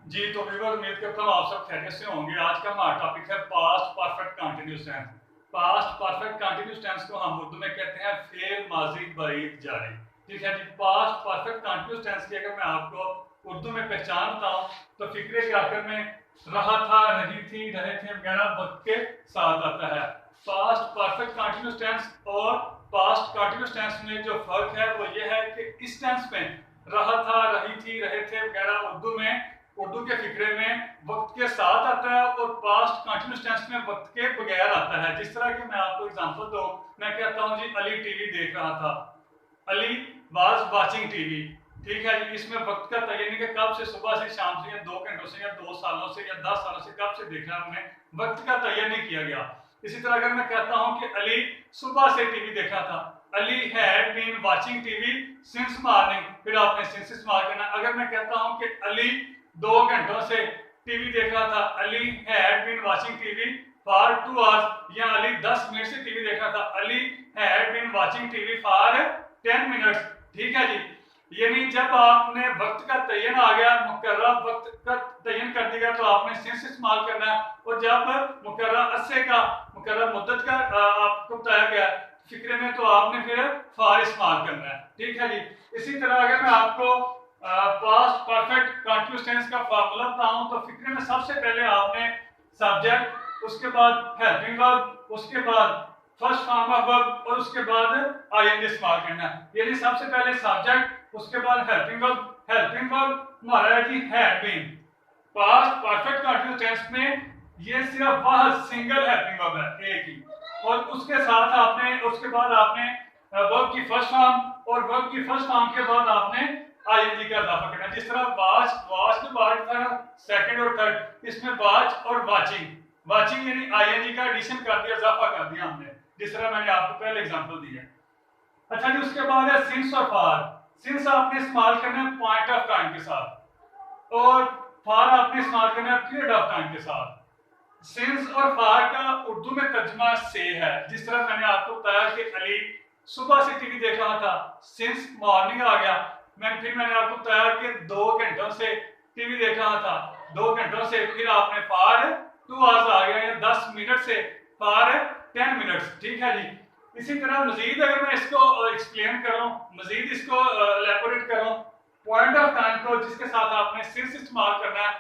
जी, तो व्यूअर उम्मीद करता हूँ आप सब खैरियत से होंगे। आज का हमारा टॉपिक है past perfect continuous tense. Past perfect continuous tense को हम उर्दू में कहते हैं फेल, माजी, बरीद, जारी। ठीक है जी। पास्ट परफेक्ट कंटीन्यूअस टेंस की अगर मैं आपको उर्दू में पहचान बताऊँ तो फिक्रे के आखिर में रहा था, रही थी, रहे थे वगैरह वक्त के साथ आता है। पास्ट परफेक्ट कंटीन्यूअस टेंस और पास्ट कंटीन्यूअस टेंस में जो फर्क है वो ये है कि इस टेंस में रहा था, रही थी, रहे थे वगैरह उर्दू के फिक्रे में वक्त के साथ आता है और पास्ट कंटीन्यूअस टेंस में वक्त के बगैर आता है। जिस तरह की मैं आपको एग्जांपल दूं, मैं कहता हूं जी अली टीवी देख रहा था, अली वाज वाचिंग टीवी। ठीक है जी। इसमें वक्त का तय नहीं कि कब से, सुबह से, शाम से, या 2 घंटों से, या 2 सालों से, या 10 सालों से, कब से देख रहा है, हमने वक्त का तय नहीं किया गया। इसी तरह अगर मैं कहता हूं कि अली सुबह से टीवी देखा था, Ali had been watching TV since morning, फिर आपने सिंस इस्तेमाल करना। अगर मैं कहता हूं कि अली 2 घंटों से टीवी देख रहा था, Ali had been watching TV for 2 hours, या अली 10 मिनट से टीवी देख रहा था, Ali had been watching TV for 10 minutes. ठीक है जी। यानी जब आपने वक्त का तयन आ गया, मुकर्रा वक्त का तयन कर दिया, तो आपने सिंस इस्तेमाल करना है। और जब मुकर्रा अरसे का, मुकर्रा मुद्दत का आपको बताया गया फिक्रे में, तो आपने फिर फॉर इस्तेमाल करना है। ठीक है जी। इसी तरह अगर मैं आपको पास्ट परफेक्ट कंटीन्यूअस टेंस का फार्मूला बताऊं तो फिक्रे में सबसे पहले आपने सब्जेक्ट, उसके बाद हेल्पिंग वर्ब, उसके बाद फर्स्ट फॉर्म ऑफ वर्ब और उसके बाद आईएनजी इस्तेमाल करना है। यानी सबसे पहले सब्जेक्ट, उसके बाद हेल्पिंग वर्ब। हेल्पिंग वर्ब हमारा है जी had been. Past perfect continuous tense में ये सिर्फ वह सिंगल हेल्पिंग वर्ब है, एक ही। और उसके साथ आपने, उसके बाद आपने वर्ब की फर्स्ट फॉर्म, और वर्ब की फर्स्ट फॉर्म के बाद आपने आईएनजी का इजाफा करना। जिस तरह वाच, वाच के बाद था सेकंड और थर्ड, इसमें वाच और वाचिंग, वाचिंग यानी आईएनजी का एडिशन कर दिया, इजाफा कर दिया हमने, जिस तरह मैंने आपको पहले एग्जांपल दिया। अच्छा जी। उसके बाद है सिंस और फार। सिंस आपने इस्तेमाल करना है पॉइंट ऑफ टाइम के साथ, और फार आपने इस्तेमाल करना है पीरियड ऑफ टाइम के साथ। सिंस और फार का उर्दू में तर्जुमा से है। जिस तरह मैंने आपको बताया कि अली सुबह से टीवी देख रहा था, सिंस मॉर्निंग आ गया। मैंने आपको बताया कि 2 घंटों से टीवी देख रहा था, 2 घंटों से, फिर आपने फार 2 आवर्स आ गया, या 10 मिनट से फार 10 मिनट्स। ठीक है जी। इसी तरह मजीद अगर मैं इसको एक्सप्लेन करूं, मजीद इसको एलेबोरेट करूं, पॉइंट ऑफ टाइम को जिसके साथ आपने सिंस इस्तेमाल करना है,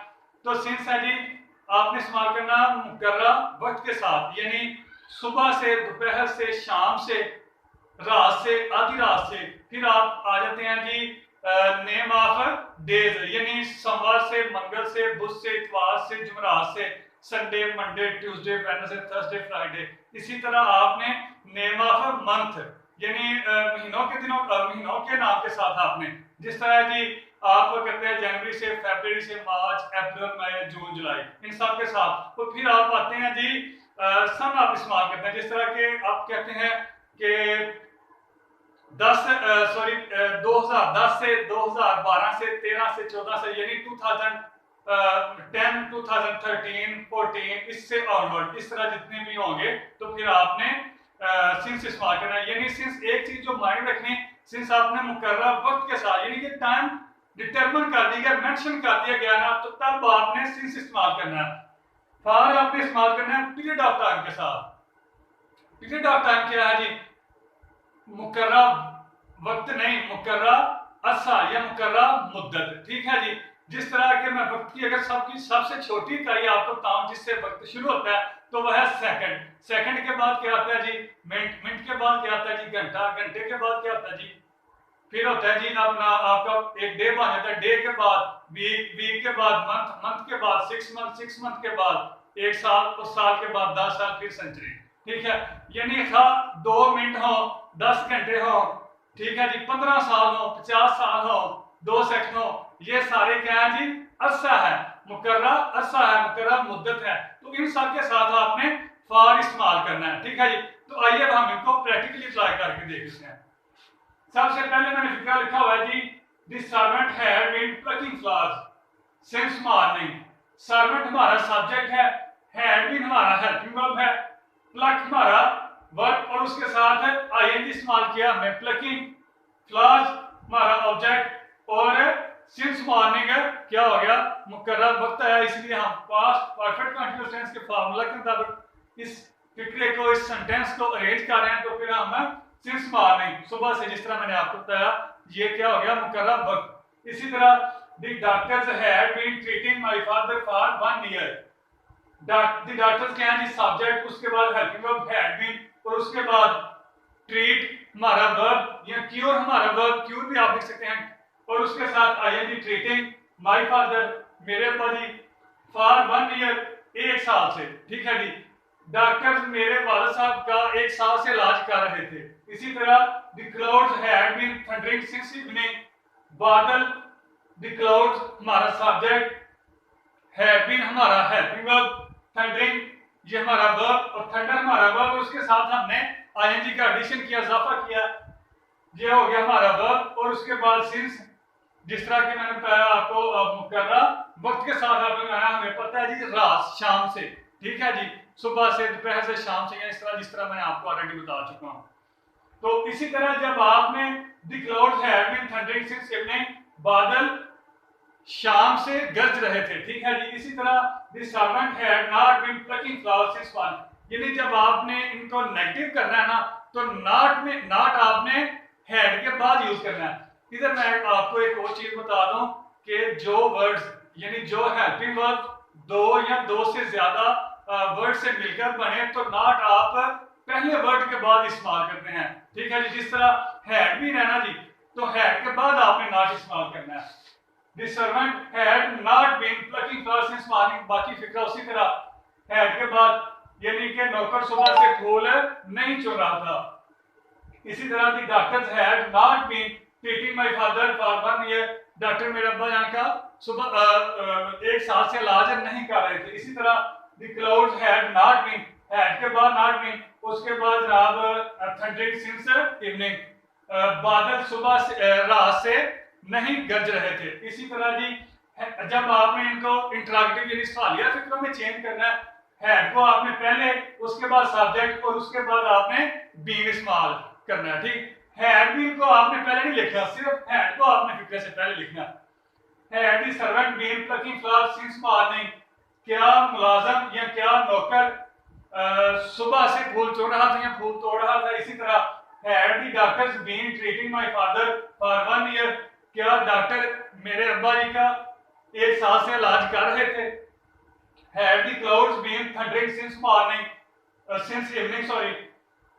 तो सिंस है जी आपने इस्तेमाल करना मुकर्रा वक्त के साथ, यानी सुबह से, दोपहर से, शाम से, रात से, आधी रात से। फिर आप आ जाते हैं जी नेम ऑफ डेज, यानी सोमवार से, मंगल से, बुध से, इतवार से, जुमरात से, Sunday, Monday, Tuesday, Wednesday, Thursday, Friday. इसी तरह आपने नेम ऑफ मंथ, यानी महीनों के दिनों, महीनों के नाम के साथ आपने, जिस तरह जी आप करते हैं जनवरी से, फरवरी से, मार्च, अप्रैल, मई, जून, जुलाई, इन सब के साथ। तो फिर आप आते हैं जी सन आप इस्तेमाल करते हैं। जिस तरह के आप कहते हैं कि 2010 से, 2012 से, 13 से, 14 से, यानी 2010, 2013, 14, इससे ऑनवर्ड, इस तरह जितने भी होंगे, तो फिर आपने सिंस इस्तेमाल करना है। यानी सिंस, एक चीज जो माइंड रखनी, सिंस आपने मुकर्रा वक्त के साथ, यानी कि टाइम डिटरमिन कर दिया गया, मेंशन कर दिया गया ना, तो तब आपने सिंस इस्तेमाल करना है। फार आपने इस्तेमाल करना है पीरियड ऑफ टाइम के साथ। पीरियड ऑफ टाइम क्या है जी? मुकर्रा वक्त नहीं, मुकर्रा अरसा या मुकर्रा मुद्दत। ठीक है जी। जिस तरह के मैं वक्त की अगर सबकी सबसे छोटी इकाई आपको बताऊं जिससे वक्त शुरू होता है, तो वह है सेकंड। सेकंड के बाद क्या आता है जी? मिनट। मिनट के बाद क्या आता है जी? घंटा। घंटे के बाद क्या आता है जी? फिर होता है जी अपना आपका एक डे बन जाता है, डे के बाद वीक, वीक के बाद मंथ, मंथ के बाद 6 मंथ, 6 मंथ के बाद 1 साल, उस साल के बाद 10 साल, फिर सेंचुरी। ठीक है। यानी 2 मिनट हो, 10 घंटे हो, ठीक है जी, 15 साल हो, 50 साल हो, 2 सेकंड हो, ये सारे क्या है जी? अरसा है, मुकर्रा अरसा है, मुकर्रा मुद्दत है। तो इन सब के साथ आपने फॉर इस्तेमाल करना है। ठीक है जी। तो आइए अब हम इनको प्रैक्टिकली अप्लाई करके देखते हैं। सबसे पहले मैंने फिक्रा लिखा हुआ है जी, this servant had been plucking flowers since morning. Servant हमारा सब्जेक्ट है, हैड बीन हमारा हेल्पिंग वर्ब है, प्लक हमारा वर्ब, और उसके साथ आईएनजी इस्तेमाल किया हमने, प्लकिंग। फ्लावर्स हमारा ऑब्जेक्ट, और सिंस मॉर्निंग क्या हो गया, मुकर्रर वक्त आया, इसलिए हम पास्ट परफेक्ट कंटीन्यूअस टेंस के फार्मूला के मुताबिक इस फिक्रे को, इस सेंटेंस को अरेंज कर रहे हैं। तो फिर हम सिंस मॉर्निंग, सुबह से, जिस तरह मैंने आपको बताया, ये क्या हो गया, मुकर्रर वक्त। इसी तरह the doctors had been treating my father for 1 year. The doctors क्या है जी, सब्जेक्ट, उसके बाद हेल्पिंग वर्ब हैड बीन, और उसके बाद ट्रीट हमारा वर्ब या क्योर हमारा वर्ब, क्योर भी आप लिख सकते हैं, और उसके साथ आईएनजी ट्रीटिंग माय फादर, मेरे अब्बा जी, फॉर 1 ईयर, 1 साल से। ठीक है जी, डॉक्टर्स मेरे वालिद साहब का 1 साल से इलाज कर रहे थे। इसी तरह the clouds had been thundering since evening, बादल, द क्लाउड्स हमारा सब्जेक्ट, हैड बीन हमारा हेल्पिंग वर्ब, थंडरिंग ये हमारा वर्ब, और थंडर हमारा वर्ब, और उसके साथ हमने आईएनजी का एडिशन किया, इजाफा किया, ये हो गया हमारा वर्ब। और उसके बाद सिंस, जिस तरह के मैंने बताया आपको, मुकर्रर वक्त के साथ आपने आया, हमें पता है जी, रात, शाम से। ठीक है जी, सुबह से, दोपहर से, शाम से, या इस तरह, जिस तरह मैंने आपको ऑलरेडी बता चुका हूं। तो इसी तरह जब आपने the clouds had been thundering since evening, बादल शाम से गरज रहे थे। ठीक है जी, इसी तरह the servant had not been plucking flowers since morning, यानी जब आपने इनको नेगेटिव करना है ना, तो नॉट में, नॉट आपने हैड के बाद यूज करना है। इधर मैं आपको एक और चीज बता दूं कि जो वर्ड्स, यानी जो हेल्पिंग वर्ब 2 या 2 से ज्यादा वर्ड से मिलकर बने, तो नॉट आप पहले वर्ड के बाद इस्तेमाल करते हैं। ठीक है जी, जिस तरह हैड भी है ना जी, तो हैड के बाद आपने नॉट इस्तेमाल करना है। The servant had not been plucking flowers since morning, बाकी फिक्रा उसी तरह had के बाद, यानी कि नौकर सुबह से फूल नहीं चुन रहा था। इसी तरह the doctors had not been treating my father for 1 year, doctor मेरे अब्बा जान का सुबह 1 साल से इलाज नहीं कर रहे थे। इसी तरह the clouds had not been, had के बाद not been, उसके बाद जनाब thundering since evening, बादल सुबह से, रात से नहीं गरज रहे थे। इसी तरह जी, जब आपने इनको इंटरैक्टिव यानी सवालिया फिक्रों में चेंज करना है, हैड को आपने पहले, उसके बाद सब्जेक्ट, और उसके बाद आपने बीन इस्तेमाल करना है। ठीक, हैड बीन को आपने पहले नहीं लिखना, सिर्फ हैड को आपने फिक्रे से पहले लिखना। Had the servant been plucking flowers since morning, क्या मुलाजिम या क्या नौकर सुबह से फूल चुन रहा था या फूल तोड़ रहा था। इसी तरह had the doctors been treating my father for 1 year, क्या डॉक्टर मेरे अब्बा जी का 1 साल से इलाज कर रहे थे। Had the clouds been thundering since morning, since evening sorry,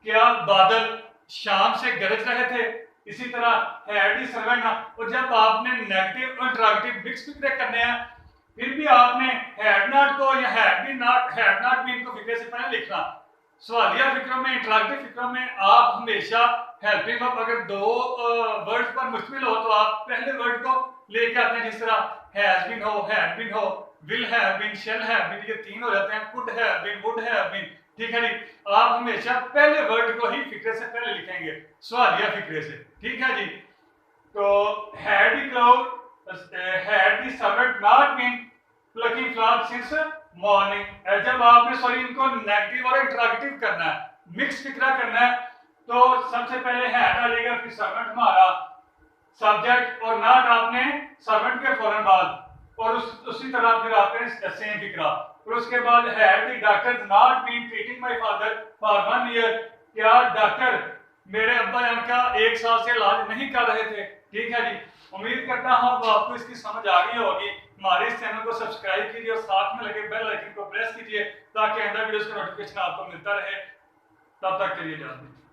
क्या बादल शाम से गरज रहे थे। इसी तरह हैड द सर्वेंट, और जब आपने नेगेटिव और इंटरैक्टिव मिक्स फिक्रे करने हैं, फिर भी आपने हैड नॉट को या हैड नॉट बीन को फिक्रे से पहले लिखना। सवालिया फिक्रों में, इंटरैक्टिव फिक्रों में आप हमेशा हेल्पिंग वर्ब अगर 2 वर्ड्स पर मुश्तमिल हो, तो आप पहले वर्ड को लेके आते हैं, जिस तरह हैज बीन हो, हैड बीन हो, will have been, shall have been, ये 3 हो जाते हैं, could have been, would have been. ठीक है जी, आप हमेशा पहले वर्ड को ही फिक्रे से पहले लिखेंगे, सवालिया फिक्रे से। ठीक है जी, तो had the cloud, had the servant not been plucking flowers since morning, जब आपने सॉरी इनको नेगेटिव और इंटरैक्टिव करना है, मिक्स फिक्रा करना है, तो सबसे पहले हैड आ जाएगा, फिर सर्वेंट हमारा सब्जेक्ट, और नॉट आपने सर्वेंट के फौरन बाद, और उसी तरह फिर आपने सेम फिक्रा। फिर उसके बाद had the doctors not been treating my father for 1 year, क्या डॉक्टर मेरे अब्बा जान का 1 साल से इलाज नहीं कर रहे थे। ठीक है जी, उम्मीद करता हूं आपको इसकी समझ आ गई होगी। हमारे इस चैनल को सब्सक्राइब कीजिए और साथ में लगे बेल आइकन को प्रेस कीजिए, ताकि आइंदा वीडियोस का नोटिफिकेशन आपको मिलता रहे। तब तक के लिए इजाजत।